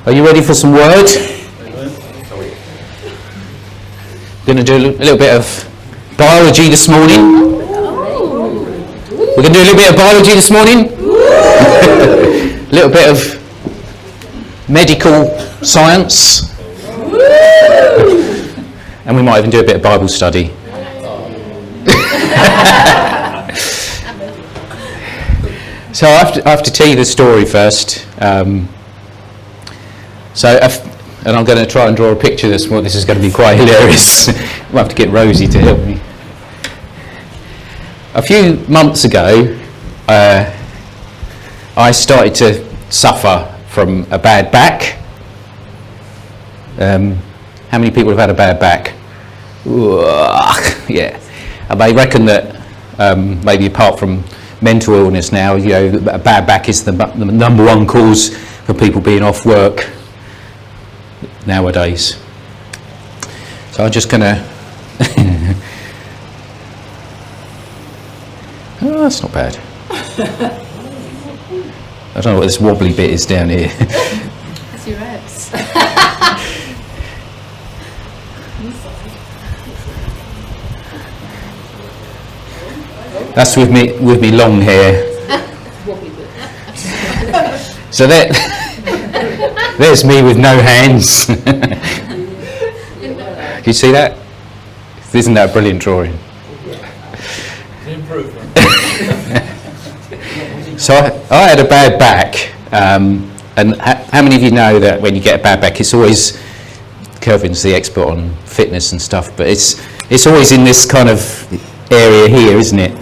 Are you ready for some word? Going to do a little bit of biology this morning. We're going to do a little bit of biology this morning. A little bit of medical science. And we might even do a bit of Bible study. So I have to tell you the story first. And I'm going to try and draw a picture this morning. This is going to be quite hilarious. We'll have to get Rosie to help me. A few months ago, I started to suffer from a bad back. How many people have had a bad back? Yeah. And they reckon that maybe apart from mental illness now, you know, a bad back is the number one cause for people being off work nowadays. So I'm just going to... Oh, that's not bad. I don't know what this wobbly bit is down here. It's your abs. That's with me long hair. So there's me with no hands. Can you see that? Isn't that a brilliant drawing? So I had a bad back, and how many of you know that when you get a bad back, it's always, Kelvin's the expert on fitness and stuff, but it's always in this kind of area here, isn't it?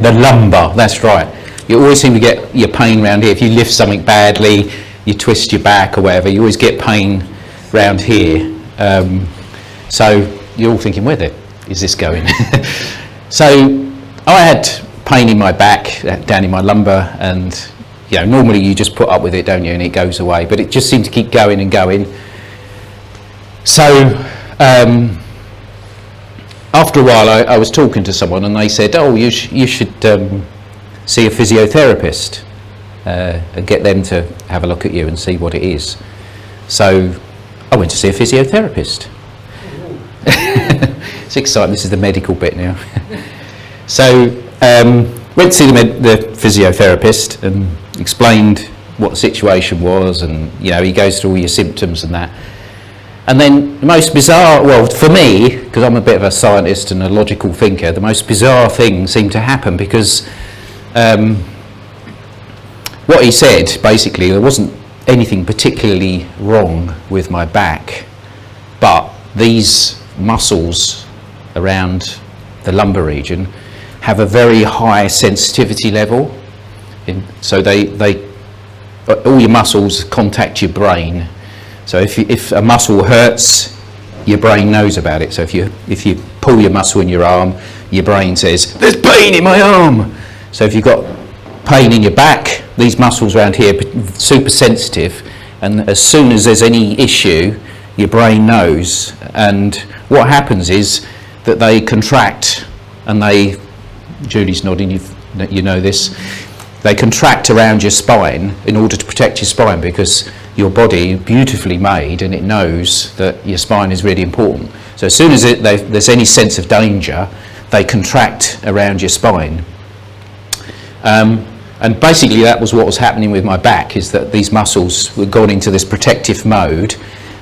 The lumbar, that's right. You always seem to get your pain around here. If you lift something badly, you twist your back or whatever, you always get pain round here. So you're all thinking, where is this going? So I had pain in my back, down in my lumbar, and you know, normally you just put up with it, don't you, and it goes away, but it just seemed to keep going and going. So after a while I was talking to someone and they said, oh, you should see a physiotherapist and get them to have a look at you and see what it is. So I went to see a physiotherapist. It's exciting, this is the medical bit now. So went to see the physiotherapist and explained what the situation was, and you know, he goes through all your symptoms and that. And then the most bizarre, well for me, because I'm a bit of a scientist and a logical thinker, the most bizarre thing seemed to happen because what he said, basically, there wasn't anything particularly wrong with my back, but these muscles around the lumbar region have a very high sensitivity level. So they all your muscles contact your brain. So if a muscle hurts, your brain knows about it. So if you pull your muscle in your arm, your brain says, there's pain in my arm. So if you've got pain in your back, these muscles around here are super sensitive, and as soon as there's any issue, your brain knows. And what happens is that they contract, and Julie's nodding, you know this, they contract around your spine in order to protect your spine, because your body is beautifully made and it knows that your spine is really important. So as soon as there's any sense of danger, they contract around your spine. And basically that was what was happening with my back, is that these muscles were gone into this protective mode,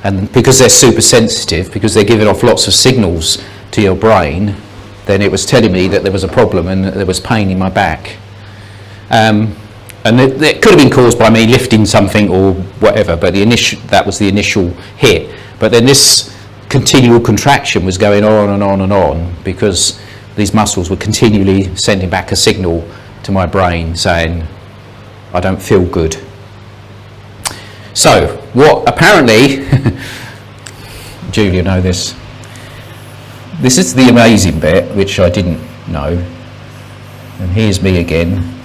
and because they're super sensitive, because they're giving off lots of signals to your brain, then it was telling me that there was a problem and that there was pain in my back. And it could have been caused by me lifting something or whatever, but that was the initial hit. But then this continual contraction was going on and on and on, because these muscles were continually sending back a signal to my brain saying, I don't feel good. So, what apparently, Julia know this, this is the amazing bit, which I didn't know, and here's me again.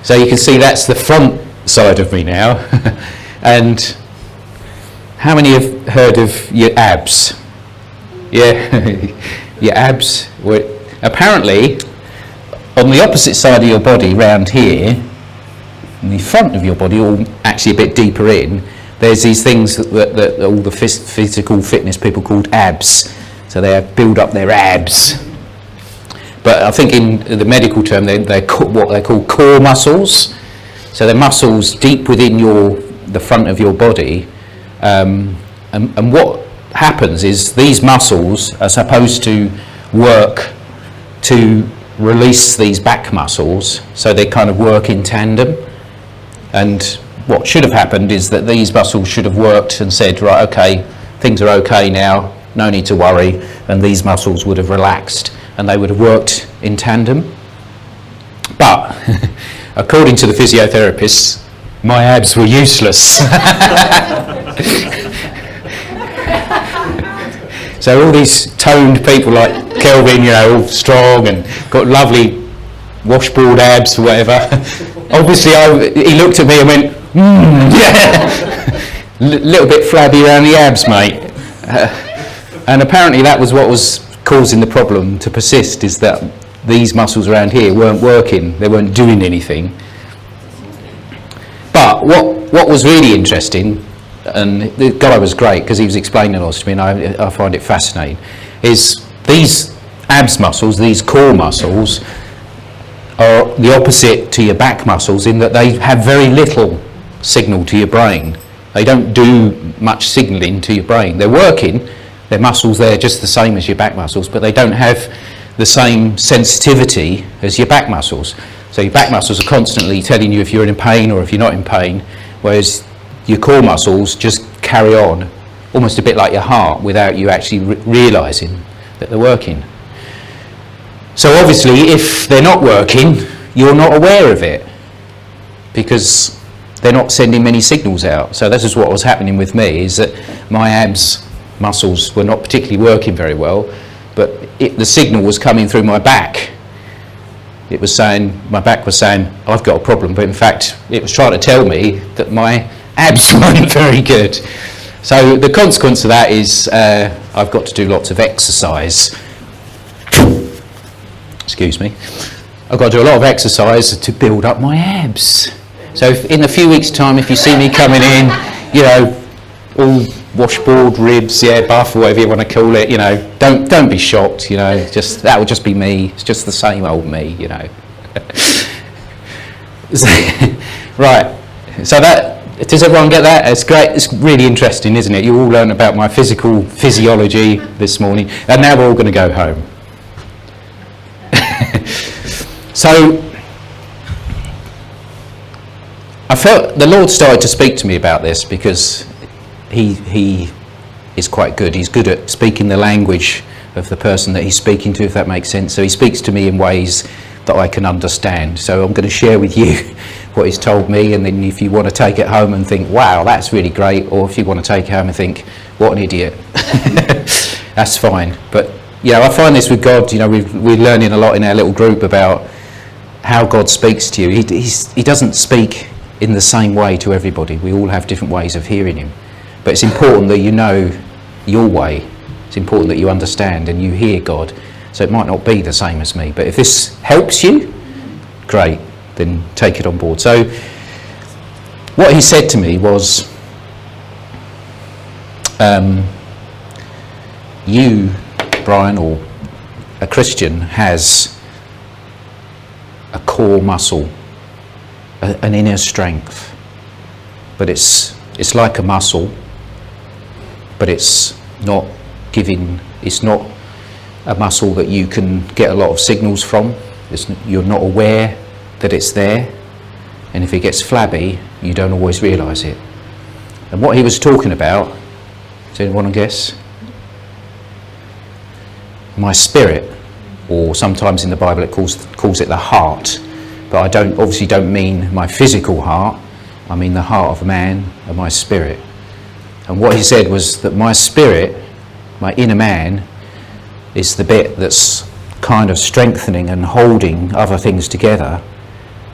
So you can see that's the front side of me now. And how many have heard of your abs? Yeah, your abs were apparently on the opposite side of your body, round here, in the front of your body, or actually a bit deeper in, there's these things that all the physical fitness people called abs. So they build up their abs. But I think in the medical term, they're what they call core muscles. So they're muscles deep within the front of your body. And what happens is these muscles are supposed to work to release these back muscles, so they kind of work in tandem. And what should have happened is that these muscles should have worked and said, right, okay, things are okay now, no need to worry, and these muscles would have relaxed and they would have worked in tandem. But according to the physiotherapists, my abs were useless. So all these toned people like Kelvin, all strong and got lovely washboard abs or whatever. Obviously, he looked at me and went, yeah, little bit flabby around the abs, mate. And apparently that was what was causing the problem to persist, is that these muscles around here weren't working, they weren't doing anything. But what was really interesting, and the guy was great because he was explaining all this to me, and I find it fascinating, is these abs muscles, these core muscles, are the opposite to your back muscles in that they have very little signal to your brain. They don't do much signalling to your brain. They're working, they're muscles there just the same as your back muscles, but they don't have the same sensitivity as your back muscles. So your back muscles are constantly telling you if you're in pain or if you're not in pain, whereas your core muscles just carry on, almost a bit like your heart, without you actually realising that they're working. So obviously, if they're not working, you're not aware of it, because they're not sending many signals out. So this is what was happening with me, is that my abs muscles were not particularly working very well, but the signal was coming through my back. It was saying, my back was saying, I've got a problem, but in fact, it was trying to tell me that my abs weren't very good. So the consequence of that is I've got to do lots of exercise. Excuse me. I've got to do a lot of exercise to build up my abs. So in a few weeks' time, if you see me coming in, all washboard, ribs, buff, or whatever you want to call it, don't be shocked, just that will just be me. It's just the same old me, Right. So that, does everyone get that? It's great. It's really interesting, isn't it? You all learn about my physical physiology this morning, and now we're all going to go home. So I felt the Lord started to speak to me about this, because he is quite good. He's good at speaking the language of the person that he's speaking to, if that makes sense. So he speaks to me in ways that I can understand. So I'm going to share with you what he's told me, and then if you want to take it home and think, wow, that's really great, or if you want to take it home and think, what an idiot, that's fine. But I find this with God, we're learning a lot in our little group about how God speaks to you. He doesn't speak in the same way to everybody. We all have different ways of hearing him. But it's important that you know your way. It's important that you understand and you hear God. So it might not be the same as me. But if this helps you, great, then take it on board. So what he said to me was, you, Brian, or a Christian, has a core muscle, an inner strength. But it's like a muscle, but it's not a muscle that you can get a lot of signals from. You're not aware that it's there, and if it gets flabby, you don't always realise it. And what he was talking about, does anyone guess? My spirit, or sometimes in the Bible it calls it the heart, but I obviously don't mean my physical heart. I mean the heart of a man and my spirit. And what he said was that my spirit, my inner man, is the bit that's kind of strengthening and holding other things together.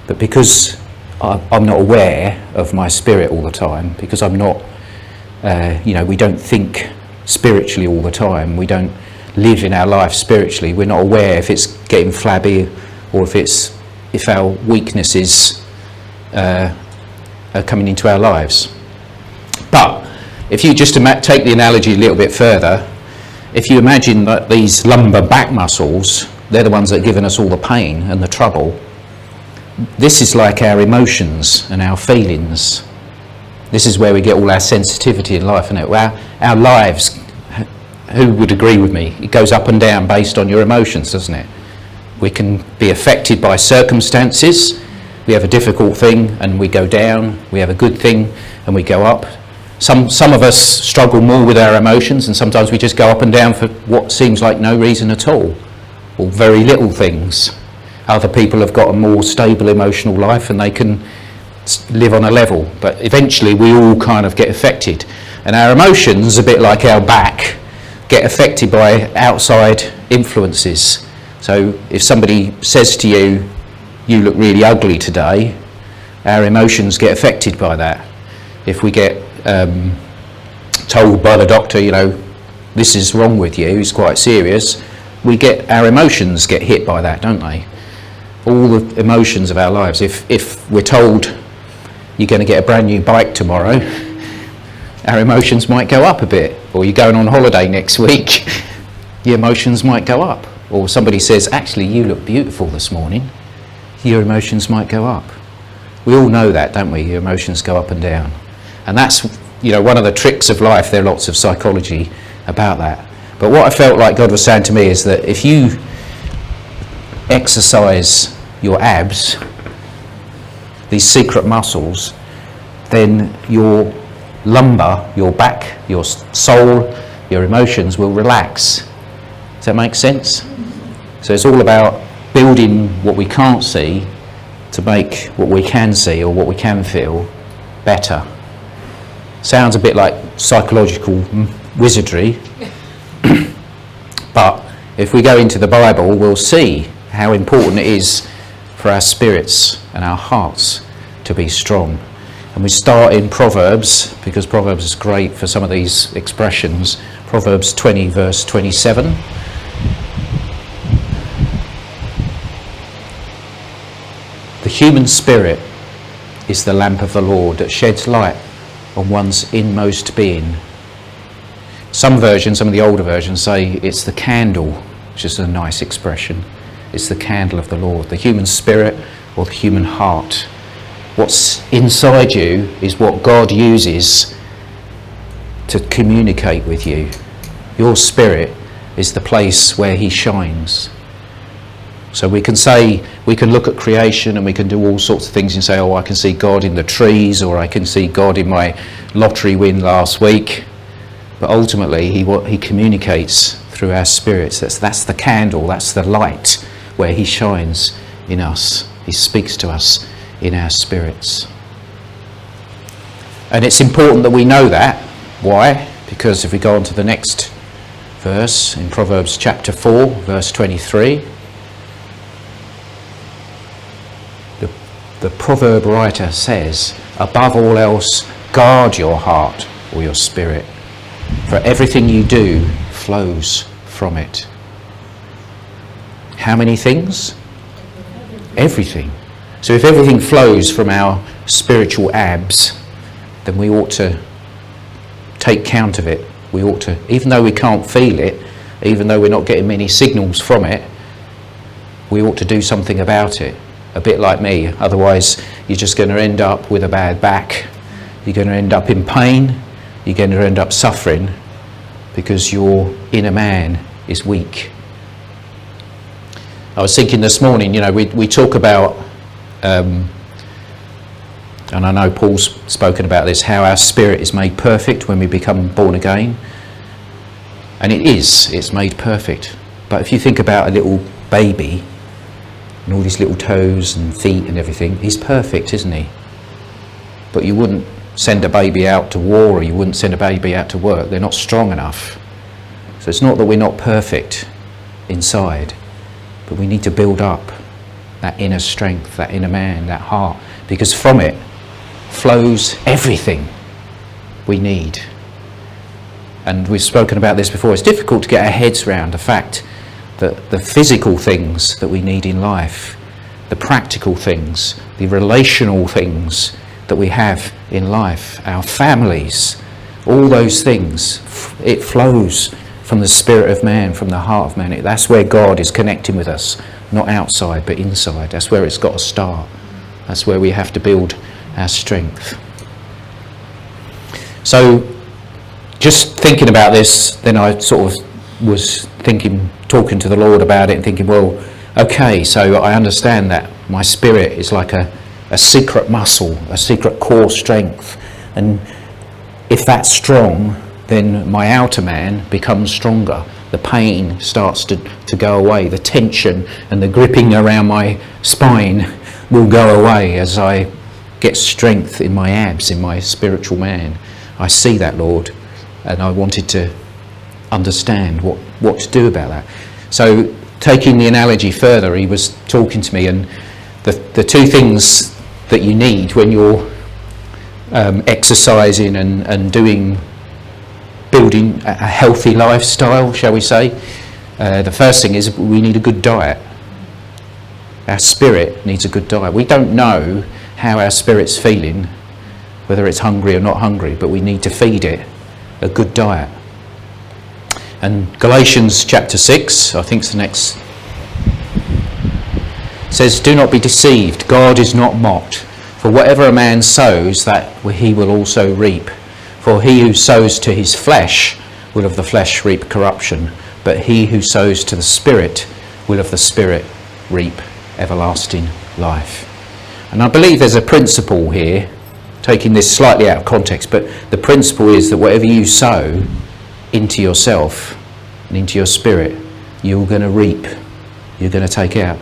But because I'm not aware of my spirit all the time, because I'm not, we don't think spiritually all the time. We don't live in our life spiritually, we're not aware if it's getting flabby or if our weaknesses are coming into our lives. But if you just take the analogy a little bit further, if you imagine that these lumbar back muscles, they're the ones that are giving us all the pain and the trouble. This is like our emotions and our feelings. This is where we get all our sensitivity in life, isn't it? Our lives, who would agree with me? It goes up and down based on your emotions, doesn't it? We can be affected by circumstances. We have a difficult thing and we go down. We have a good thing and we go up. Some of us struggle more with our emotions, and sometimes we just go up and down for what seems like no reason at all, or very little things. Other people have got a more stable emotional life and they can live on a level, but eventually we all kind of get affected. And our emotions, a bit like our back, get affected by outside influences. So if somebody says to you, "You look really ugly today," our emotions get affected by that. If we get told by the doctor, "This is wrong with you, it's quite serious," our emotions get hit by that, don't they? All the emotions of our lives. If we're told you're going to get a brand new bike tomorrow, our emotions might go up a bit. Or you're going on holiday next week, your emotions might go up. Or somebody says, "Actually, you look beautiful this morning," your emotions might go up. We all know that, don't we? Your emotions go up and down. And that's, one of the tricks of life. There are lots of psychology about that. But what I felt like God was saying to me is that if you exercise your abs, these secret muscles, then your lumbar, your back, your soul, your emotions will relax. Does that make sense? So it's all about building what we can't see to make what we can see or what we can feel better. Sounds a bit like psychological wizardry, but if we go into the Bible, we'll see how important it is for our spirits and our hearts to be strong. And we start in Proverbs, because Proverbs is great for some of these expressions. Proverbs 20 verse 27. The human spirit is the lamp of the Lord that sheds light on one's inmost being. Some versions, some of the older versions, say it's the candle, which is a nice expression. It's the candle of the Lord, the human spirit or the human heart. What's inside you is what God uses to communicate with you. Your spirit is the place where he shines. So we can look at creation and we can do all sorts of things and say, "Oh, I can see God in the trees," or "I can see God in my lottery win last week." But ultimately, he communicates through our spirits. That's the candle, that's the light where he shines in us. He speaks to us in our spirits. And it's important that we know that. Why? Because if we go on to the next verse in Proverbs chapter 4, verse 23, the proverb writer says, "Above all else, guard your heart or your spirit, for everything you do flows from it." How many things? Everything. So if everything flows from our spiritual abs, then we ought to take count of it. We ought to, even though we can't feel it, even though we're not getting many signals from it, we ought to do something about it. A bit like me, otherwise you're just going to end up with a bad back. You're going to end up in pain. You're going to end up suffering because your inner man is weak. I was thinking this morning, we talk about, and I know Paul's spoken about this, how our spirit is made perfect when we become born again. And it's made perfect. But if you think about a little baby, and all these little toes and feet and everything, he's perfect, isn't he? But you wouldn't send a baby out to war, or you wouldn't send a baby out to work. They're not strong enough. So it's not that we're not perfect inside, but we need to build up that inner strength, that inner man, that heart, because from it flows everything we need. And we've spoken about this before. It's difficult to get our heads around the fact that the physical things that we need in life, the practical things, the relational things that we have in life, our families, all those things, it flows from the spirit of man, from the heart of man. That's where God is connecting with us, not outside but inside. That's where it's got to start. That's where we have to build our strength. So just thinking about this, then I sort of was talking to the Lord about it and thinking, well, okay, so I understand that my spirit is like a secret muscle, a secret core strength. And if that's strong, then my outer man becomes stronger. The pain starts to go away. The tension and the gripping around my spine will go away as I get strength in my abs, in my spiritual man. I see that, Lord, and I wanted to understand what to do about that. So taking the analogy further, he was talking to me, and the two things that you need when you're exercising and building a healthy lifestyle, shall we say, the first thing is we need a good diet. Our spirit needs a good diet. We don't know how our spirit's feeling, whether it's hungry or not hungry, but we need to feed it a good diet. And Galatians chapter 6, I think it's the next, says, "Do not be deceived, God is not mocked. For whatever a man sows, that he will also reap. For he who sows to his flesh will of the flesh reap corruption, but he who sows to the Spirit will of the Spirit reap everlasting life." And I believe there's a principle here, taking this slightly out of context, but the principle is that whatever you sow into yourself and into your spirit, you're going to reap, you're going to take out.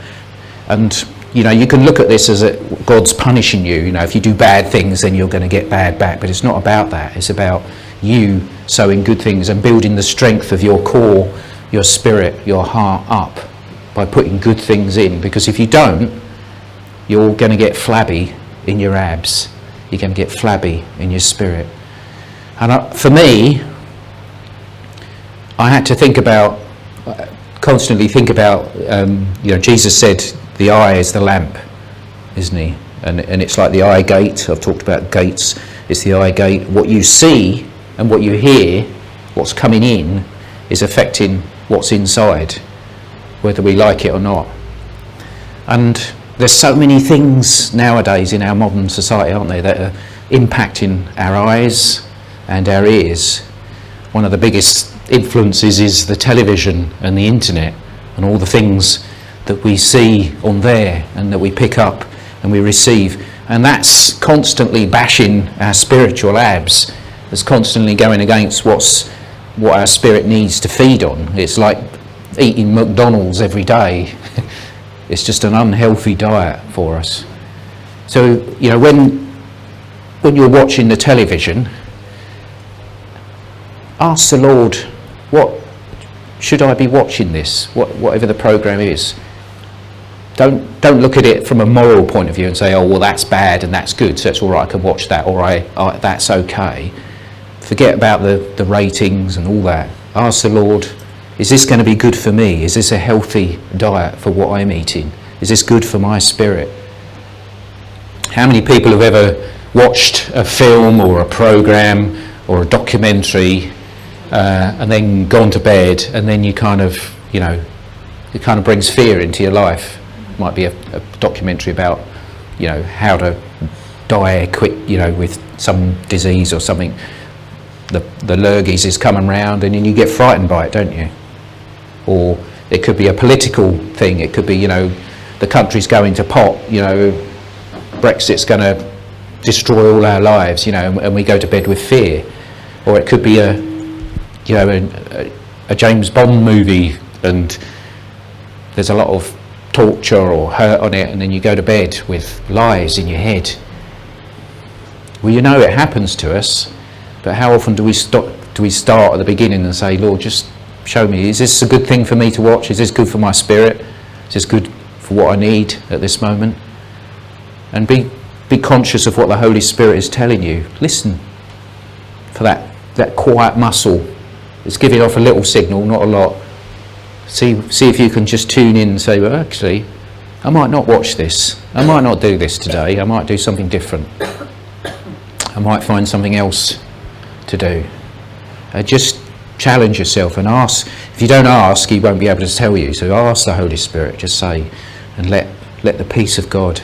And you know, you can look at this as God's punishing you. You know, if you do bad things, then you're going to get bad back. But it's not about that. It's about you sowing good things and building the strength of your core, your spirit, your heart up by putting good things in. Because if you don't, you're going to get flabby in your abs. You're going to get flabby in your spirit. And for me, I had to constantly think about, Jesus said, the eye is the lamp, isn't he? And it's like the eye gate. I've talked about gates. It's the eye gate. What you see and what you hear, what's coming in, is affecting what's inside, whether we like it or not. And there's so many things nowadays in our modern society, aren't there, that are impacting our eyes and our ears. One of the biggest influences is the television and the internet and all the things that we see on there and that we pick up and we receive, and that's constantly bashing our spiritual abs. It's constantly going against what our spirit needs to feed on. It's like eating McDonald's every day. It's just an unhealthy diet for us. So you know, when you're watching the television, ask the Lord, what should I be watching this? Whatever the program is. Don't look at it from a moral point of view and say, oh, well, that's bad and that's good, so it's all right, I can watch that, or that's okay. Forget about the ratings and all that. Ask the Lord, is this going to be good for me? Is this a healthy diet for what I'm eating? Is this good for my spirit? How many people have ever watched a film or a program or a documentary and then gone to bed, and then it kind of brings fear into your life? Might be a documentary about, how to die quick, with some disease or something. The lurgies is coming round, and then you get frightened by it, don't you? Or it could be a political thing. It could be, the country's going to pot. Brexit's going to destroy all our lives, and we go to bed with fear. Or it could be a James Bond movie, and there's a lot of torture or hurt on it, and then you go to bed with lies in your head. Well, it happens to us, but how often do we start at the beginning and say, Lord, just show me, is this a good thing for me to watch? Is this good for my spirit? Is this good for what I need at this moment? And be conscious of what the Holy Spirit is telling you. Listen for that quiet muscle it's giving off a little signal, not a lot. See if you can just tune in and say, well, actually, I might not watch this. I might not do this today. I might do something different. I might find something else to do. Just challenge yourself and ask. If you don't ask, he won't be able to tell you. So ask the Holy Spirit, just say, and let the peace of God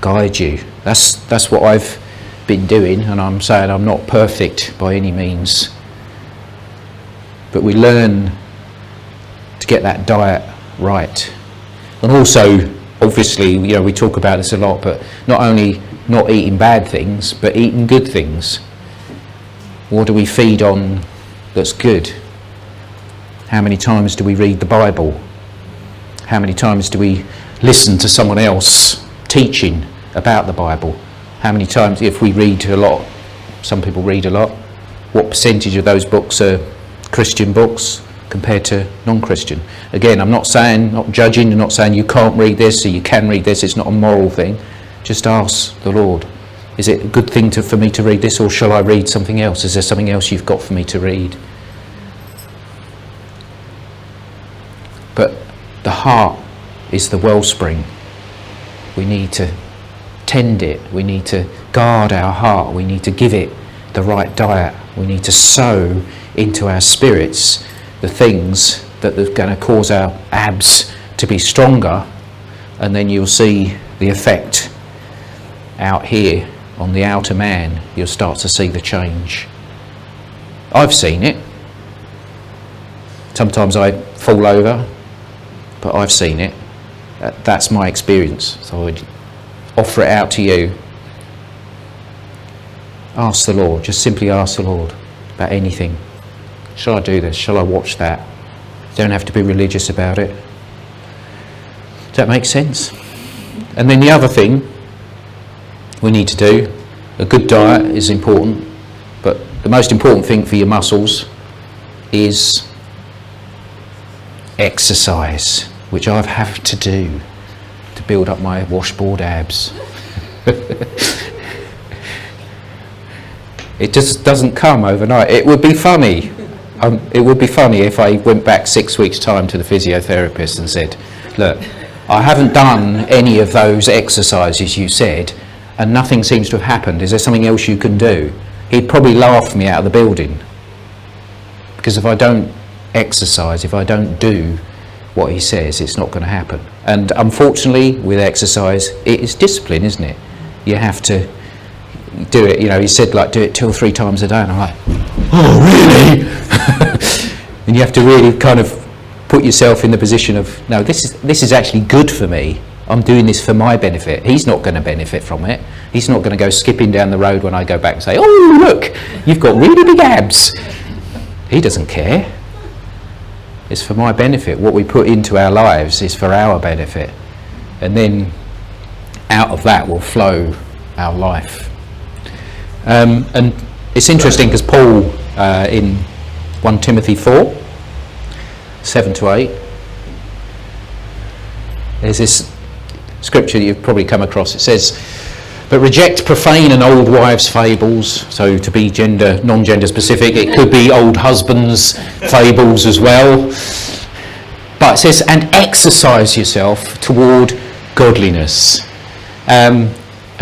guide you. That's what I've been doing, and I'm saying I'm not perfect by any means. But we learn to get that diet right. And also, obviously, we talk about this a lot, but not only not eating bad things, but eating good things. What do we feed on that's good? How many times do we read the Bible? How many times do we listen to someone else teaching about the Bible? How many times, if we read a lot, some people read a lot, what percentage of those books are Christian books compared to non-Christian? Again, I'm not judging, I'm not saying you can't read this or you can read this, it's not a moral thing. Just ask the Lord, is it a good thing for me to read this, or shall I read something else? Is there something else you've got for me to read? But the heart is the wellspring. We need to tend it, we need to guard our heart, we need to give it the right diet, we need to sow into our spirits the things that are going to cause our abs to be stronger, and then you'll see the effect out here on the outer man. You'll start to see the change. I've seen it. Sometimes I fall over, but I've seen it. That's my experience. So I would offer it out to you. Ask the Lord, just simply ask the Lord about anything. Shall I do this? Shall I watch that? You don't have to be religious about it. Does that make sense? And then the other thing we need to do, a good diet is important, but the most important thing for your muscles is exercise, which I have to do to build up my washboard abs. It just doesn't come overnight. It would be funny. It would be funny if I went back 6 weeks' time to the physiotherapist and said, look, I haven't done any of those exercises you said, and nothing seems to have happened. Is there something else you can do? He'd probably laugh me out of the building. Because if I don't exercise, if I don't do what he says, it's not going to happen. And unfortunately, with exercise, it is discipline, isn't it? You have to do it. He said, do it 2 or 3 times a day. And I'm like, oh, really? And you have to really kind of put yourself in the position of, no, this is actually good for me. I'm doing this for my benefit. He's not going to benefit from it. He's not going to go skipping down the road when I go back and say, oh, look, you've got really big abs. He doesn't care. It's for my benefit. What we put into our lives is for our benefit. And then out of that will flow our life. And it's interesting because Paul in 1 Timothy 4, 7-8, there's this scripture that you've probably come across. It says, but reject profane and old wives' fables. So to be non-gender specific, it could be old husbands' fables as well. But it says, and exercise yourself toward godliness. And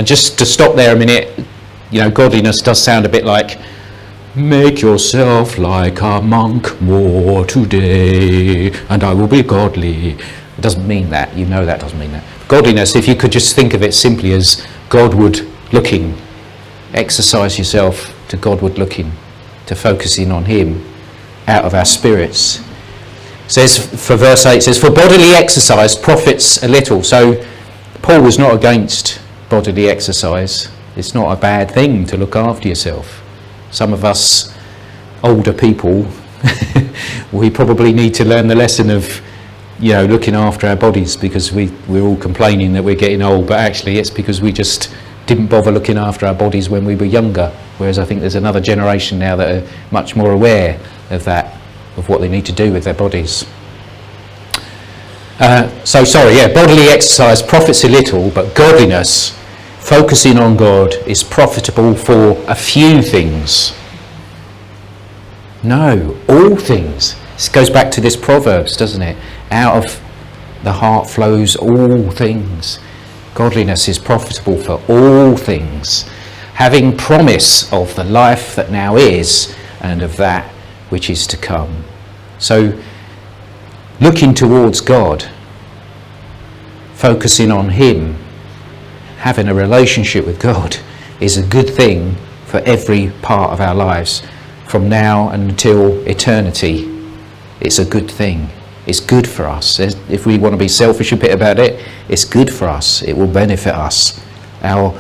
just to stop there a minute, godliness does sound a bit like, make yourself like a monk more today, and I will be godly. It doesn't mean that. That doesn't mean that. Godliness, if you could just think of it simply as Godward looking, exercise yourself to Godward looking, to focusing on him out of our spirits. It says, for verse 8, it says, for bodily exercise profits a little. So Paul was not against bodily exercise. It's not a bad thing to look after yourself. Some of us older people, we probably need to learn the lesson of looking after our bodies, because we're all complaining that we're getting old, but actually it's because we just didn't bother looking after our bodies when we were younger, whereas I think there's another generation now that are much more aware of that, of what they need to do with their bodies. Bodily exercise profits a little, but godliness, focusing on God, is profitable for a few things. No, all things. This goes back to this Proverbs, doesn't it? Out of the heart flows all things. Godliness is profitable for all things, having promise of the life that now is and of that which is to come. So, looking towards God, focusing on Him, having a relationship with God is a good thing for every part of our lives, from now until eternity. It's a good thing. It's good for us. If we want to be selfish a bit about it, it's good for us. It will benefit us. Our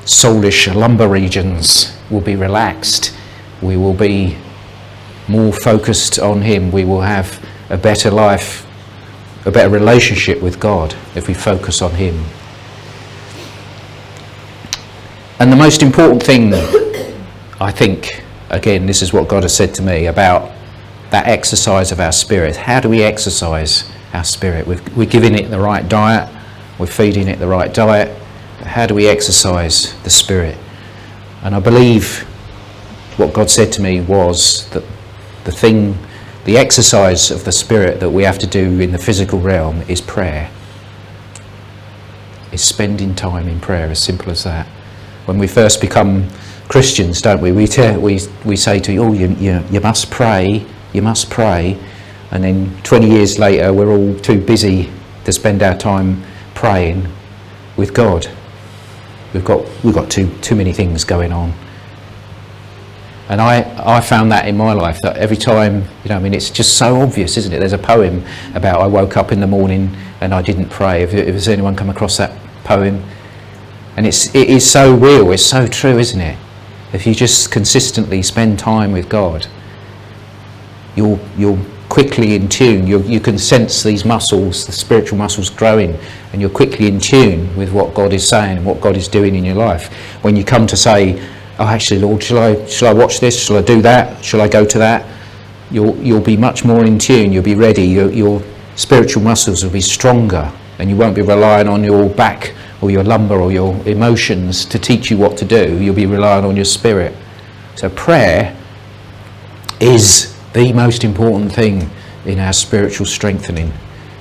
soulish lumbar regions will be relaxed. We will be more focused on Him. We will have a better life, a better relationship with God if we focus on Him. And the most important thing, I think, again, this is what God has said to me about that exercise of our spirit. How do we exercise our spirit? We're giving it the right diet, we're feeding it the right diet, but how do we exercise the spirit? And I believe what God said to me was that the exercise of the spirit that we have to do in the physical realm is prayer. It's spending time in prayer, as simple as that. When we first become Christians, don't we? We say to you, oh, you must pray, you must pray, and then 20 years later we're all too busy to spend our time praying with God. We've got too many things going on. And I found that in my life, that every time, it's just so obvious, isn't it? There's a poem about I woke up in the morning and I didn't pray. Has anyone come across that poem? And it is so real, it's so true, isn't it? If you just consistently spend time with God, you're quickly in tune. You can sense these muscles, the spiritual muscles growing, and you're quickly in tune with what God is saying and what God is doing in your life. When you come to say, oh, actually, Lord, shall I watch this? Shall I do that? Shall I go to that? You'll be much more in tune. You'll be ready. Your spiritual muscles will be stronger, and you won't be relying on your back or your lumbar or your emotions to teach you what to do. You'll be relying on your spirit. So prayer is the most important thing in our spiritual strengthening.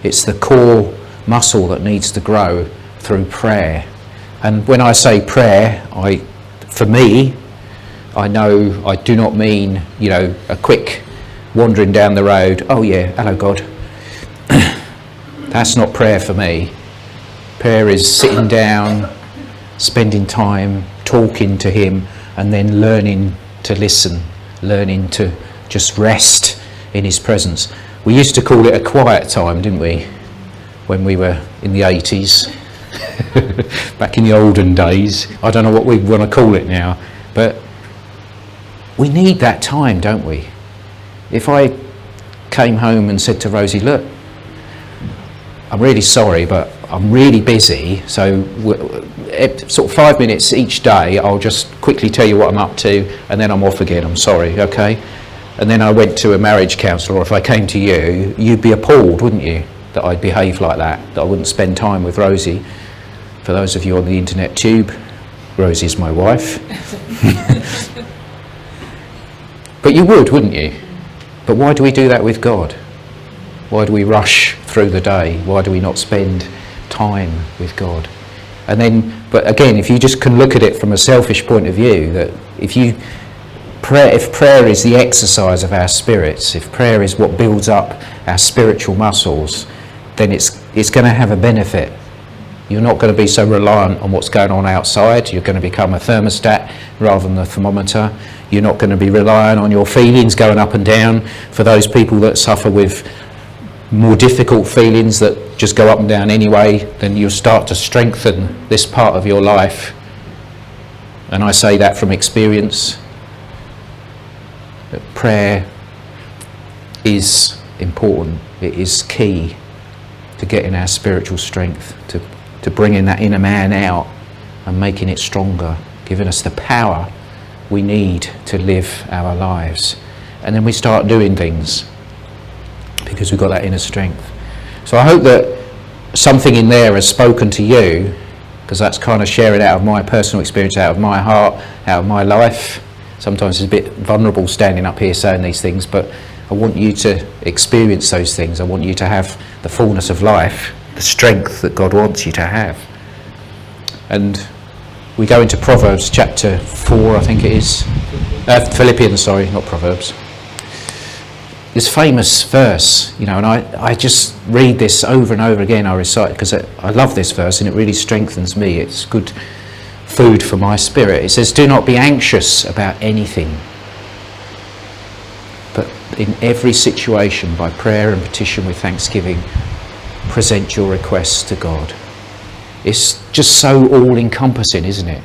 It's the core muscle that needs to grow through prayer. And when I say prayer, for me, I know I do not mean, a quick wandering down the road, oh yeah, hello God. That's not prayer for me. Prayer is sitting down, spending time, talking to Him, and then learning to listen, learning to just rest in His presence. We used to call it a quiet time, didn't we, when we were in the 80s? Back in the olden days. I don't know what we want to call it now, but we need that time, don't we? If I came home and said to Rosie, look, I'm really sorry, but I'm really busy, so sort of 5 minutes each day I'll just quickly tell you what I'm up to, and then I'm off again, I'm sorry, okay? And then I went to a marriage counsellor, or if I came to you, you'd be appalled, wouldn't you, that I'd behave like that I wouldn't spend time with Rosie. For those of you on the internet tube, Rosie's my wife. But you would, wouldn't you? But why do we do that with God? Why do we rush through the day? Why do we not spend time with God? And then, but again, if you just can look at it from a selfish point of view, that if prayer is the exercise of our spirits, if prayer is what builds up our spiritual muscles, then it's going to have a benefit. You're not going to be so reliant on what's going on outside. You're going to become a thermostat rather than a thermometer. You're not going to be relying on your feelings going up and down. For those people that suffer with more difficult feelings that just go up and down anyway, then you'll start to strengthen this part of your life. And I say that from experience. That prayer is important. It is key to getting our spiritual strength, to bringing that inner man out and making it stronger, giving us the power we need to live our lives. And then we start doing things because we've got that inner strength. So I hope that something in there has spoken to you, because that's kind of sharing out of my personal experience, out of my heart, out of my life. Sometimes it's a bit vulnerable standing up here saying these things, but I want you to experience those things. I want you to have the fullness of life, the strength that God wants you to have. And we go into Proverbs chapter 4, I think it is. Philippians, sorry, not Proverbs. This famous verse, and I just read this over and over again. I recite because I love this verse and it really strengthens me. It's good food for my spirit. It says, "Do not be anxious about anything, but in every situation, by prayer and petition with thanksgiving, present your requests to God." It's just so all-encompassing, isn't it?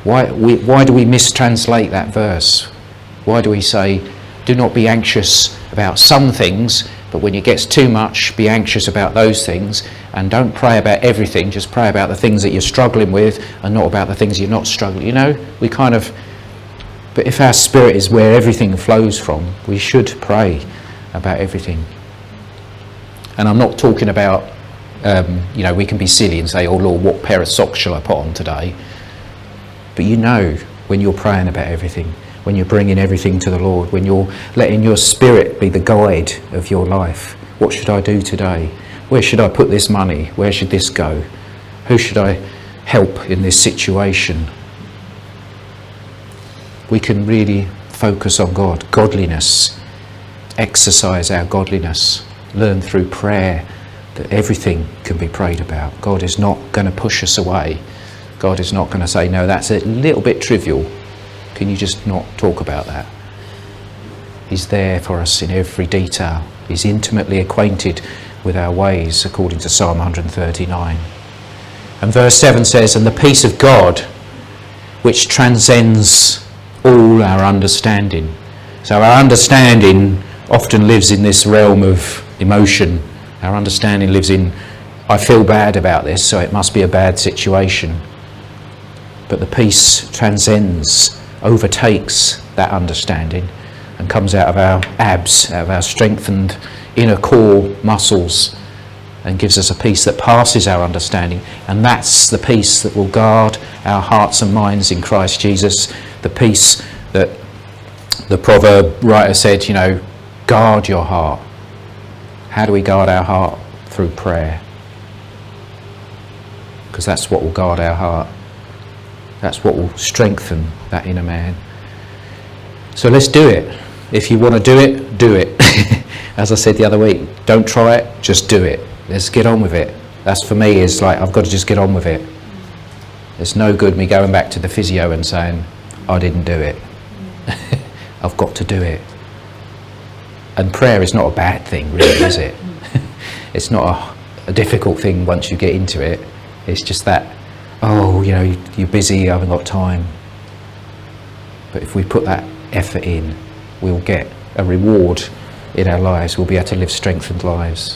Why do we mistranslate that verse? Why do we say, do not be anxious about some things, but when it gets too much, be anxious about those things, and don't pray about everything, just pray about the things that you're struggling with and not about the things you're not struggling. But if our spirit is where everything flows from, we should pray about everything. And I'm not talking about, we can be silly and say, "Oh Lord, what pair of socks shall I put on today?" But when you're praying about everything, when you're bringing everything to the Lord, when you're letting your spirit be the guide of your life. What should I do today? Where should I put this money? Where should this go? Who should I help in this situation? We can really focus on God, godliness, exercise our godliness, learn through prayer that everything can be prayed about. God is not going to push us away. God is not going to say, "No, that's a little bit trivial. Can you just not talk about that?" He's there for us in every detail. He's intimately acquainted with our ways, according to Psalm 139. And verse 7 says, "And the peace of God, which transcends all our understanding." So our understanding often lives in this realm of emotion. Our understanding lives in, I feel bad about this, so it must be a bad situation. But the peace transcends, overtakes that understanding and comes out of our abs, out of our strengthened inner core muscles, and gives us a peace that passes our understanding. And that's the peace that will guard our hearts and minds in Christ Jesus. The peace that the proverb writer said, guard your heart. How do we guard our heart? Through prayer. Because that's what will guard our heart. That's what will strengthen that inner man. So let's do it. If you want to do it, do it. As I said the other week, don't try it, just do it. Let's get on with it. That's for me, is like, I've got to just get on with it. It's no good me going back to the physio and saying, I didn't do it. I've got to do it. And prayer is not a bad thing, really, is it? It's not a difficult thing once you get into it. It's just that, you're busy, you haven't got time. But if we put that effort in, we'll get a reward in our lives. We'll be able to live strengthened lives.